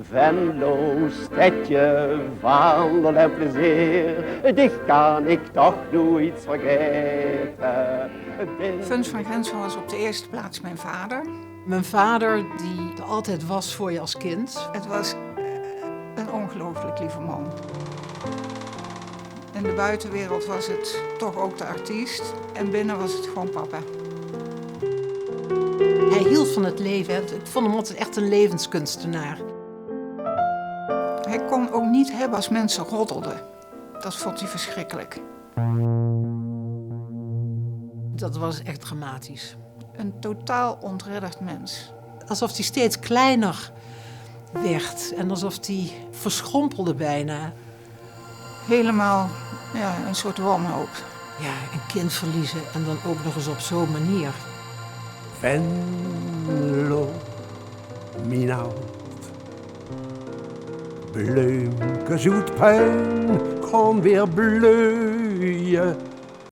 Venlo, stedje van allerlei plezier, dich kan ik toch nooit vergeten. Fons van Grensel was op de eerste plaats mijn vader. Mijn vader die er altijd was voor je als kind. Het was een ongelooflijk lieve man. In de buitenwereld was het toch ook de artiest en binnen was het gewoon papa. Hij hield van het leven. Ik vond hem altijd echt een levenskunstenaar. Hij kon ook niet hebben als mensen roddelden. Dat vond hij verschrikkelijk. Dat was echt dramatisch. Een totaal ontredderd mens. Alsof hij steeds kleiner werd en alsof hij verschrompelde bijna. Helemaal een soort wanhoop. Ja, een kind verliezen en dan ook nog eens op zo'n manier. Venlo, mijn oud. Bloemke zoet puin kan weer bloeien.